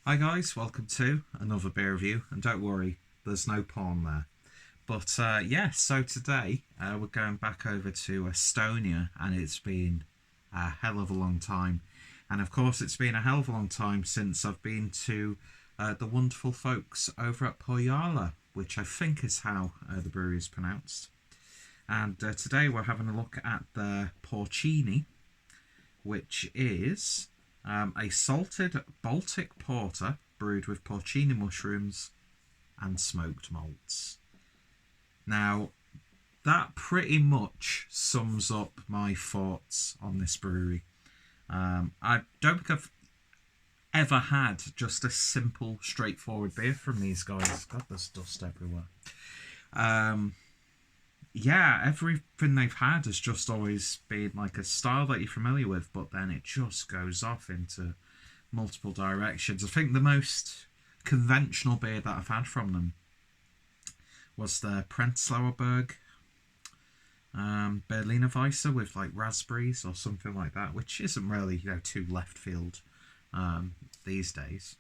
Hi guys, welcome to another beer review, and don't worry, there's no porn there. But yeah, so today we're going back over to Estonia, and it's been a hell of a long time. And of course, it's been a hell of a long time since I've been to the wonderful folks over at Pohjala, which I think is how the brewery is pronounced. And today we're having a look at the Porcini, which is a salted Baltic porter brewed with porcini mushrooms and smoked malts. Now, that pretty much sums up my thoughts on this brewery. I don't think I've ever had just a simple, straightforward beer from these guys. God, there's dust everywhere. Um, yeah, everything they've had has just always been like a style that you're familiar with, but then it just goes off into multiple directions. I think the most conventional beer that I've had from them was the Prenzlauer Berliner Weisse with like raspberries or something like that, which isn't really too left field these days.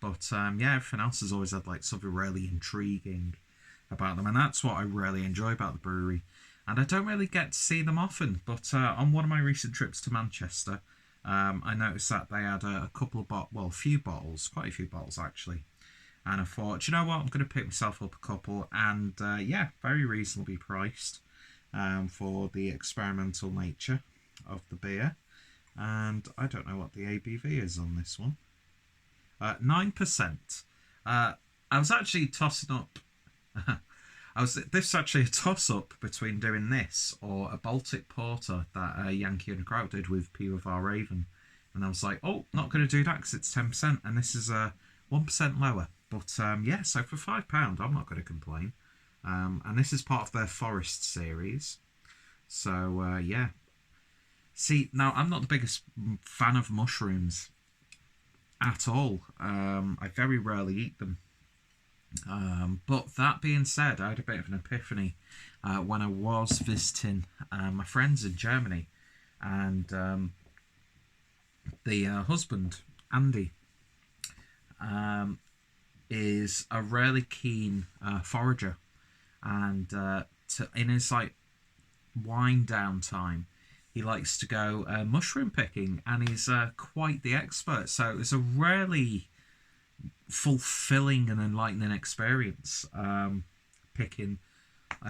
But yeah, everything else has always had like something really intriguing about them, and that's what I really enjoy about the brewery. And I don't really get to see them often, but on one of my recent trips to Manchester, I noticed that they had a couple of a few bottles, quite a few bottles actually. And I thought, do you know what, I'm going to pick myself up a couple, and yeah, very reasonably priced for the experimental nature of the beer. And I don't know what the ABV is on this one. 9%. I was actually tossing up. This is actually a toss up between doing this or a Baltic Porter that Yankee and Kraut did with Pivovar Raven, and I was like, oh, not going to do that because it's 10%, and this is 1% lower. But yeah, so for £5, I'm not going to complain. And this is part of their Forest series, so yeah. See, now I'm not the biggest fan of mushrooms at all. I very rarely eat them. But that being said, I had a bit of an epiphany when I was visiting my friends in Germany, and the husband, Andy, is a really keen forager, and in his like wind down time, he likes to go mushroom picking, and he's quite the expert. So it's a really fulfilling and enlightening experience picking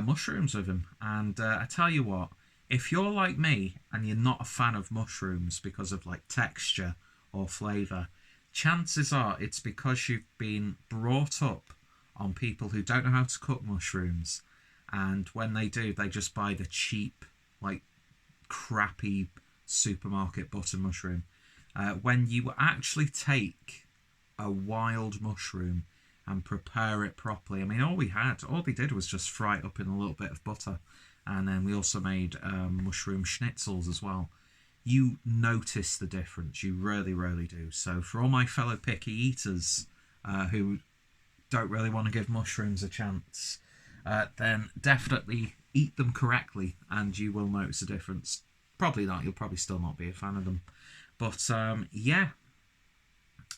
mushrooms with him. And I tell you what, if you're like me and you're not a fan of mushrooms because of like texture or flavour, chances are it's because you've been brought up on people who don't know how to cook mushrooms, and when they do, they just buy the cheap, like crappy supermarket button mushroom. When you actually take a wild mushroom and prepare it properly. I mean, all they did was just fry it up in a little bit of butter, and then we also made mushroom schnitzels as well. You notice the difference, you really, really do. So for all my fellow picky eaters who don't really want to give mushrooms a chance, then definitely eat them correctly, and you will notice a difference. Probably not. You'll probably still not be a fan of them, but yeah,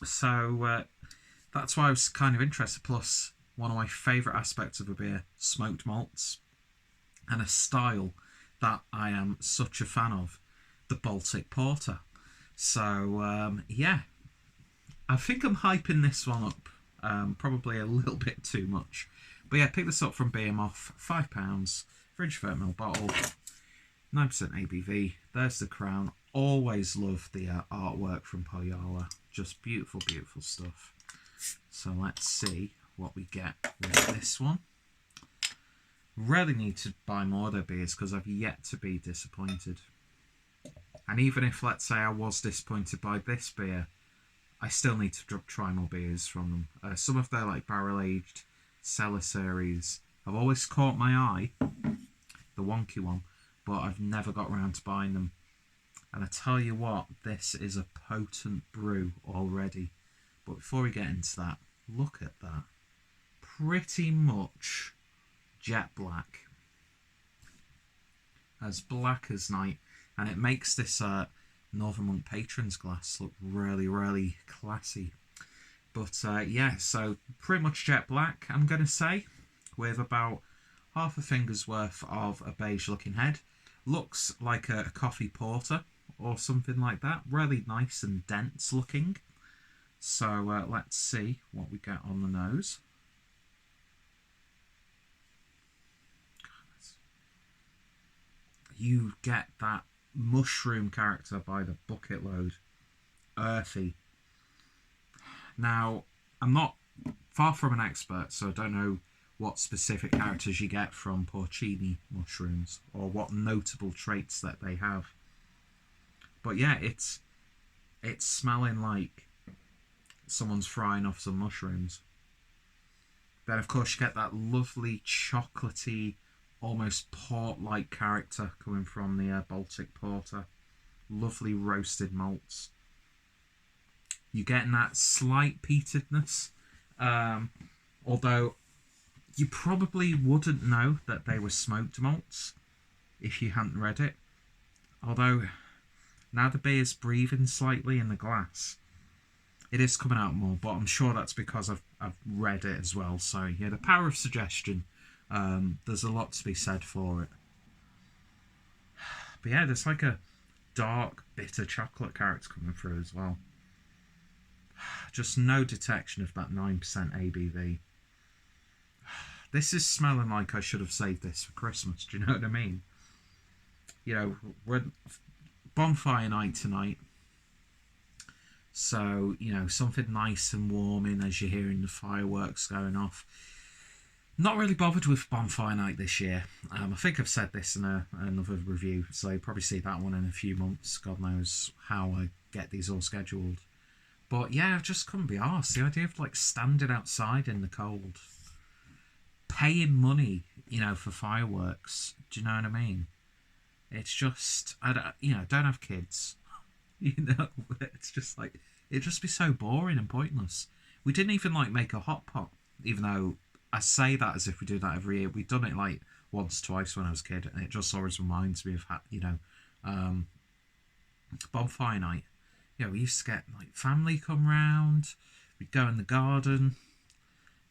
so that's why I was kind of interested. Plus, one of my favourite aspects of a beer, smoked malts, and a style that I am such a fan of, the Baltic Porter. So, yeah, I think I'm hyping this one up probably a little bit too much. But yeah, pick this up from Behemoth, £5, fridge 30ml bottle, 9% ABV. There's the crown. Always love the artwork from Pohjala. Just beautiful, beautiful stuff. So let's see what we get with this one. Really need to buy more of their beers because I've yet to be disappointed. And even if, let's say, I was disappointed by this beer, I still need to try more beers from them. Some of their like barrel-aged cellar series have always caught my eye, the wonky one, but I've never got around to buying them. And I tell you what, this is a potent brew already. But before we get into that, look at that. Pretty much jet black. As black as night. And it makes this Northern Monk Patrons glass look really, really classy. But yeah, so pretty much jet black, I'm going to say, with about half a finger's worth of a beige looking head. Looks like a coffee porter or something like that. Really nice and dense looking. So let's see what we get on the nose. You get that mushroom character by the bucket load. Earthy. Now, I'm not far from an expert, so I don't know what specific characters you get from porcini mushrooms or what notable traits that they have. But yeah, it's smelling like someone's frying off some mushrooms. Then, of course, you get that lovely chocolatey, almost port-like character coming from the Baltic Porter. Lovely roasted malts. You're getting that slight peatedness, although you probably wouldn't know that they were smoked malts if you hadn't read it. Although, now the beer's breathing slightly in the glass, it is coming out more, but I'm sure that's because I've read it as well. So yeah, the power of suggestion, there's a lot to be said for it. But yeah, there's like a dark, bitter chocolate character coming through as well. Just no detection of that 9% ABV. This is smelling like I should have saved this for Christmas. Do you know what I mean? You know, we're bonfire night tonight. So, you know, something nice and warming as you're hearing the fireworks going off. Not really bothered with bonfire night this year. I think I've said this in another review, so you'll probably see that one in a few months. God knows how I get these all scheduled. But yeah, I just couldn't be arsed. The idea of like standing outside in the cold, paying money, you know, for fireworks. Do you know what I mean? It's just, don't have kids. You know, it's just like, it'd just be so boring and pointless. We didn't even like make a hot pot, even though I say that as if we do that every year. We've done it like once, twice when I was a kid, and it just always reminds me of, bonfire night. You know, we used to get like family come round, we'd go in the garden,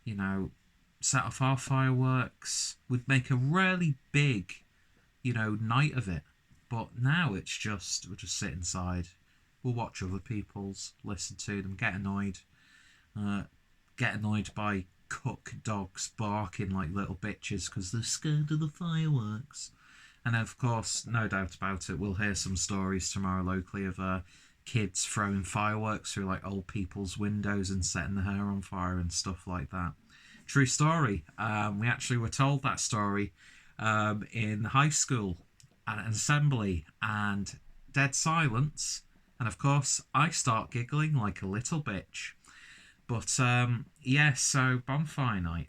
you know, set off our fireworks. We'd make a really big, you know, night of it. But now it's just, we'll just sit inside. We'll watch other people's, listen to them, get annoyed by cook dogs barking like little bitches because they're scared of the fireworks. And of course, no doubt about it, we'll hear some stories tomorrow locally of kids throwing fireworks through like old people's windows and setting their hair on fire and stuff like that. True story. We actually were told that story in high school at an assembly, and dead silence. And of course, I start giggling like a little bitch. But yeah, so bonfire night.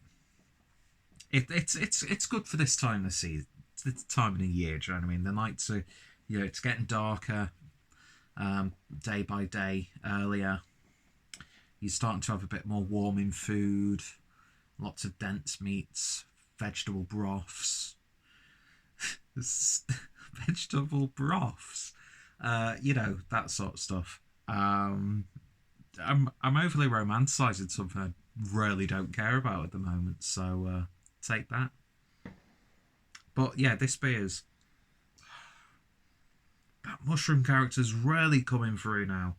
It's good for this time of the season. It's this time of the year. Do you know what I mean? The nights are, you know, it's getting darker day by day, earlier. You're starting to have a bit more warming food, lots of dense meats, vegetable broths. Vegetable broths, you know, that sort of stuff. I'm overly romanticising something I really don't care about at the moment, so take that. But yeah, this beer's, that mushroom character's really coming through now,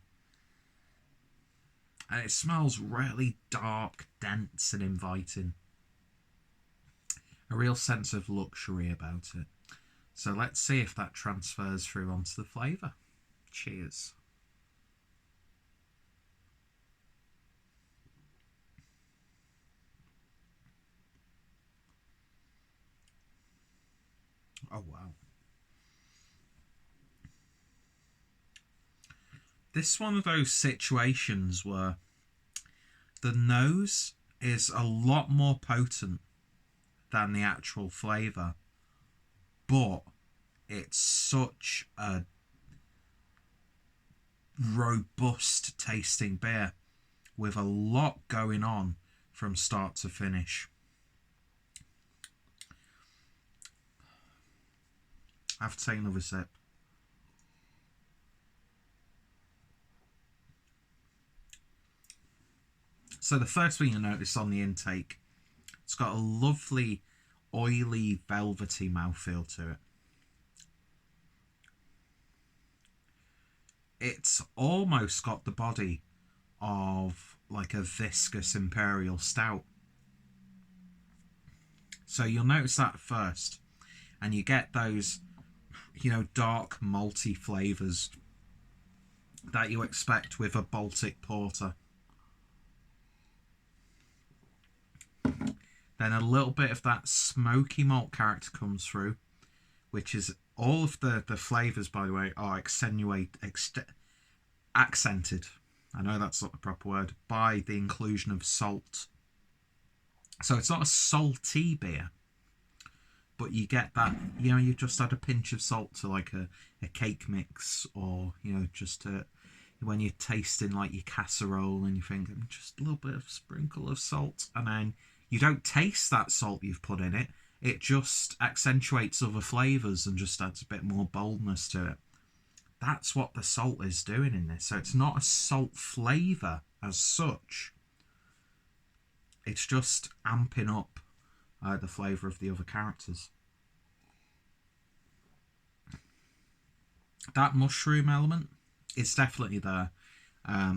and it smells really dark, dense, and inviting. A real sense of luxury about it. So let's see if that transfers through onto the flavour. Cheers. Oh, wow. This is one of those situations where the nose is a lot more potent than the actual flavour, but it's such a robust tasting beer with a lot going on from start to finish. I have to take another sip. So the first thing you notice on the intake, it's got a lovely, oily, velvety mouthfeel to it. It's almost got the body of like a viscous imperial stout. So you'll notice that first, and you get those, dark malty flavours that you expect with a Baltic porter. Then a little bit of that smoky malt character comes through, which is all of the flavours, by the way, are accented. I know that's not the proper word, by the inclusion of salt. So it's not a salty beer, but you get that, you've just had a pinch of salt to like a cake mix, or, just when you're tasting like your casserole and you think, just a little bit of sprinkle of salt, and then you don't taste that salt you've put in it. It just accentuates other flavours and just adds a bit more boldness to it. That's what the salt is doing in this. So it's not a salt flavour as such. It's just amping up the flavour of the other characters. That mushroom element is definitely there.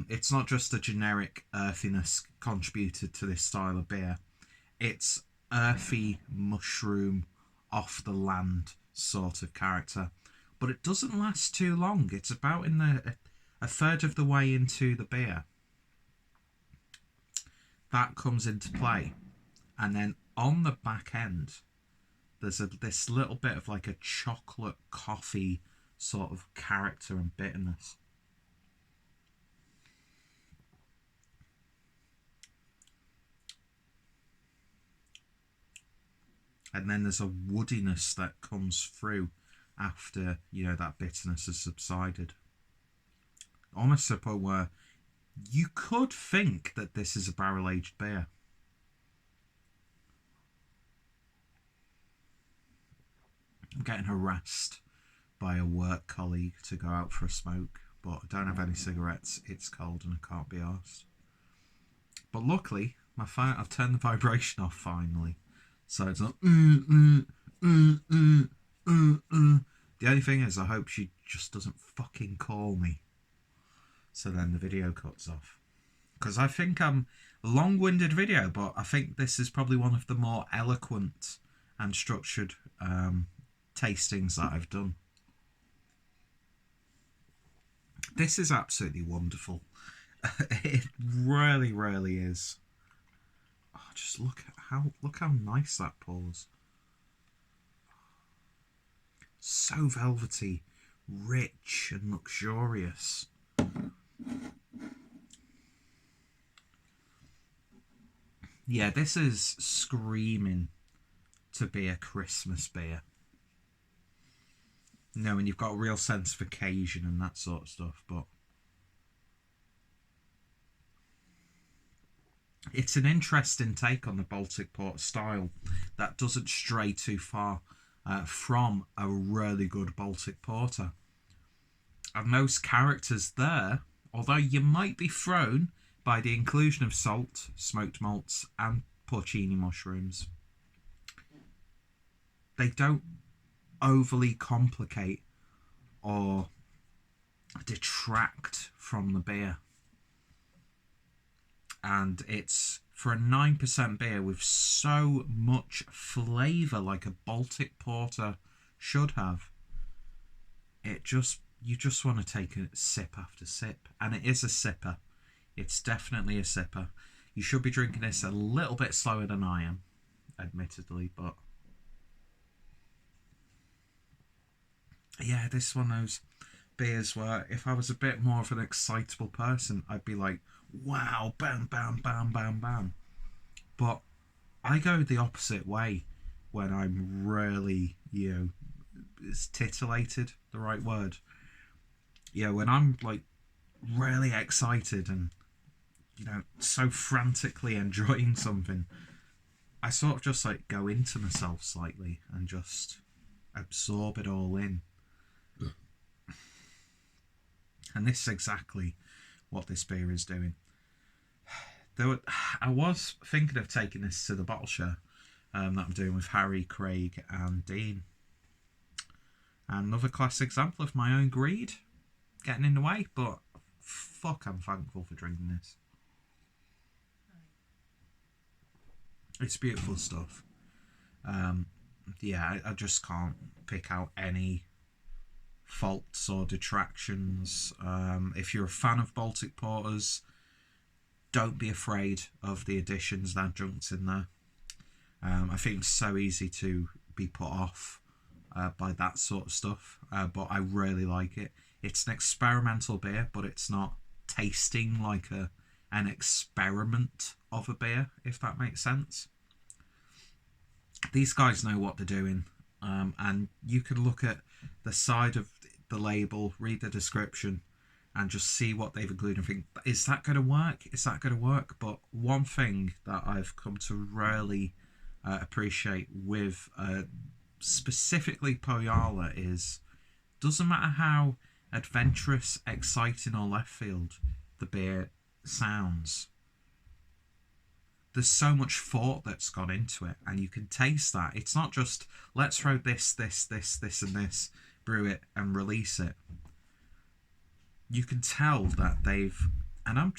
It's not just a generic earthiness contributed to this style of beer. It's earthy mushroom, off the land sort of character. But it doesn't last too long. It's about in a third of the way into the beer. That comes into play. And then on the back end, there's this little bit of like a chocolate coffee sort of character and bitterness. And then there's a woodiness that comes through after, that bitterness has subsided. Almost to a point where you could think that this is a barrel-aged beer. I'm getting harassed by a work colleague to go out for a smoke, but I don't have any cigarettes. It's cold and I can't be arsed. But luckily, I've turned the vibration off finally. So it's like, The only thing is, I hope she just doesn't fucking call me. So then the video cuts off. Because I think I'm a long-winded video, but I think this is probably one of the more eloquent and structured tastings that I've done. This is absolutely wonderful. It really, really is. Oh, just look how nice that pours. So velvety, rich and luxurious. Yeah, this is screaming to be a Christmas beer. And you've got a real sense of occasion and that sort of stuff, but it's an interesting take on the Baltic port style that doesn't stray too far from a really good Baltic porter. And those characters there, although you might be thrown by the inclusion of salt, smoked malts and porcini mushrooms, they don't overly complicate or detract from the beer. And it's, for a 9% beer with so much flavour like a Baltic porter should have, you just want to take a sip after sip. And it is a sipper. It's definitely a sipper. You should be drinking this a little bit slower than I am, admittedly, but yeah, this is one of those beers where if I was a bit more of an excitable person, I'd be like, wow, bam, bam, bam, bam, bam. But I go the opposite way when I'm really, is titillated the right word? Yeah, when I'm like really excited and, so frantically enjoying something, I sort of just like go into myself slightly and just absorb it all in. And this is exactly what this beer is doing. I was thinking of taking this to the bottle share that I'm doing with Harry, Craig, and Dean. Another classic example of my own greed getting in the way, but fuck, I'm thankful for drinking this. It's beautiful stuff. Yeah, I just can't pick out any faults or detractions. If you're a fan of Baltic Porters, don't be afraid of the additions and adjuncts in there. I think it's so easy to be put off by that sort of stuff, but I really like it. It's an experimental beer, but it's not tasting like an experiment of a beer, if that makes sense. These guys know what they're doing, and you can look at the side of the label, read the description, and just see what they've included and think, is that going to work? Is that going to work? But one thing that I've come to really appreciate with specifically Pohjala is, doesn't matter how adventurous, exciting or left field the beer sounds, there's so much thought that's gone into it, and you can taste that. It's not just, let's throw this and this, brew it and release it. You can tell that they've, and I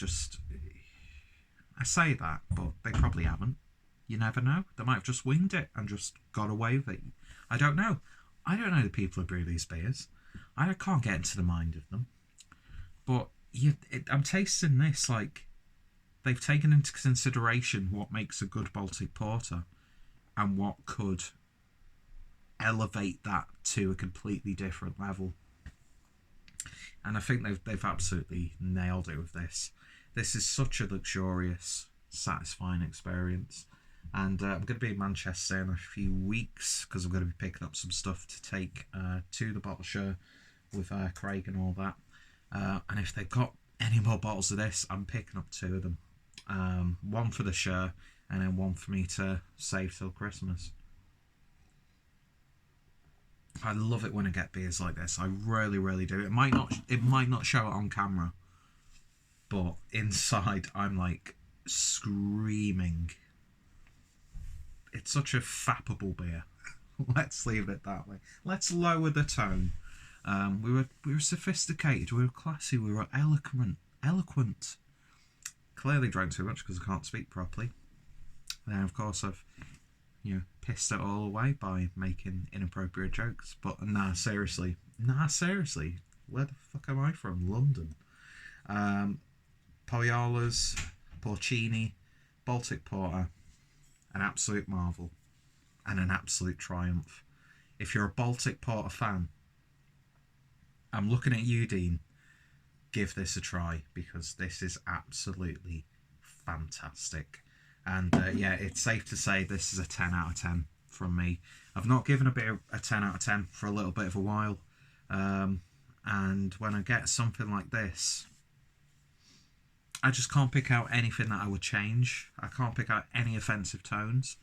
say that, but they probably haven't. You never know. They might have just winged it and just got away with it. I don't know. I don't know the people who brew these beers. I can't get into the mind of them. But I'm tasting this like they've taken into consideration what makes a good Baltic Porter and what could elevate that to a completely different level. And I think they've absolutely nailed it with this. This is such a luxurious, satisfying experience. And I'm going to be in Manchester in a few weeks because I'm going to be picking up some stuff to take to the bottle show with Craig and all that. And if they've got any more bottles of this, I'm picking up 2 of them. One for the show and then one for me to save till Christmas. I love it when I get beers like this. I really, really do. It might not show it on camera, but inside I'm like screaming. It's such a fappable beer. Let's leave it that way. Let's lower the tone. We were sophisticated. We were classy. We were eloquent. Clearly drank too much because I can't speak properly. Then of course I've pissed it all away by making inappropriate jokes. But seriously, where the fuck am I from? London. Pohjala's Porcini Baltic Porter, an absolute marvel and an absolute triumph. If you're a Baltic Porter fan, I'm looking at you, Dean. Give this a try because this is absolutely fantastic. And it's safe to say this is a 10 out of 10 from me. I've not given a beer a 10 out of 10 for a little bit of a while. And when I get something like this, I just can't pick out anything that I would change. I can't pick out any offensive tones.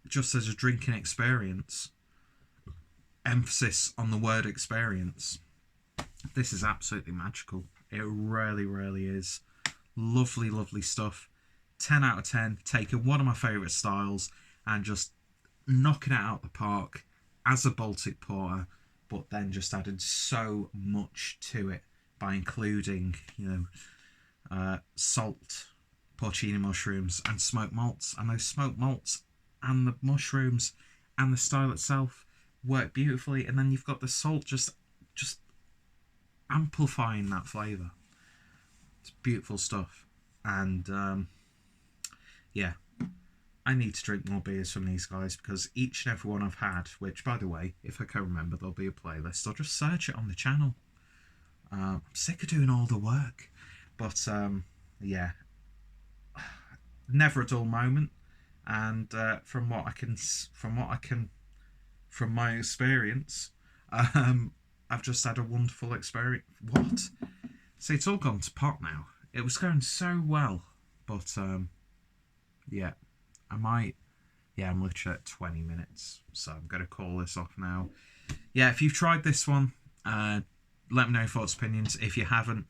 Just as a drinking experience, emphasis on the word experience, this is absolutely magical. It really, really is. Lovely, lovely stuff. 10 out of 10. Taking one of my favourite styles and just knocking it out the park as a Baltic Porter, but then just adding so much to it by including, salt, porcini mushrooms and smoked malts. And those smoked malts and the mushrooms and the style itself work beautifully. And then you've got the salt just amplifying that flavour. It's beautiful stuff. And I need to drink more beers from these guys because each and every one I've had, which by the way, if I can remember, there'll be a playlist. I'll just search it on the channel. I'm sick of doing all the work. But never a dull moment. And from my experience, I've just had a wonderful experience. What? See, it's all gone to pot now. It was going so well, but I'm literally at 20 minutes, so I'm going to call this off now. Yeah, if you've tried this one, let me know your thoughts, opinions. If you haven't,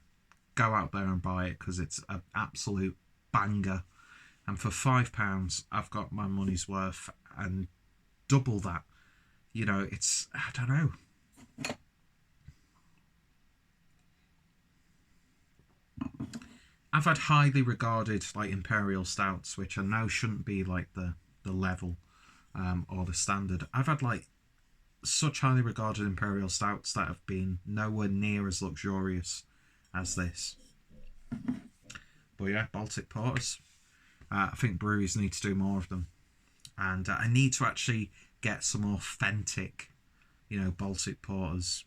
go out there and buy it because it's an absolute banger. And for £5, I've got my money's worth and double that. You know, it's, I don't know. I've had highly regarded like imperial stouts, which I know shouldn't be like the level or the standard. I've had like such highly regarded imperial stouts that have been nowhere near as luxurious as this. But yeah, Baltic porters. I think breweries need to do more of them, and I need to actually get some authentic, you know, Baltic porters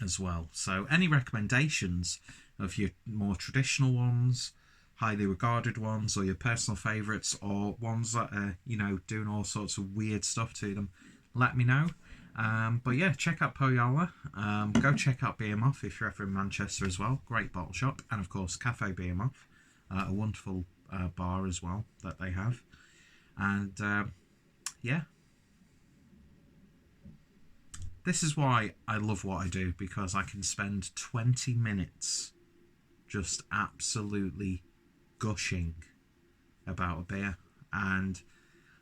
as well. So any recommendations of your more traditional ones, highly regarded ones, or your personal favourites, or ones that are, you know, doing all sorts of weird stuff to them, let me know. But yeah, check out Pohjala. Go check out Beermoth if you're ever in Manchester as well. Great bottle shop. And of course, Cafe Beermoth, a wonderful bar as well that they have. And yeah, this is why I love what I do, because I can spend 20 minutes just absolutely gushing about a beer. And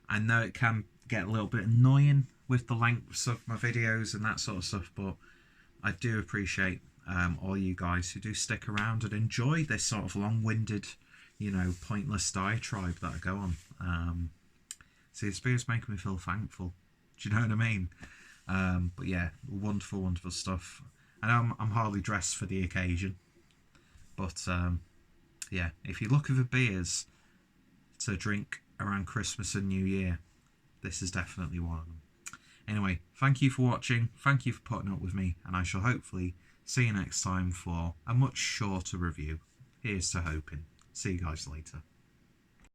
I know it can get a little bit annoying with the lengths of my videos and that sort of stuff, but I do appreciate all you guys who do stick around and enjoy this sort of long-winded, you know, pointless diatribe that I go on. See, this beer's making me feel thankful. Do you know what I mean? But yeah, wonderful, wonderful stuff. I know I'm hardly dressed for the occasion, but yeah, if you're looking for beers to drink around Christmas and New Year, this is definitely one of them. Anyway, thank you for watching, thank you for putting up with me, and I shall hopefully see you next time for a much shorter review. Here's to hoping. See you guys later.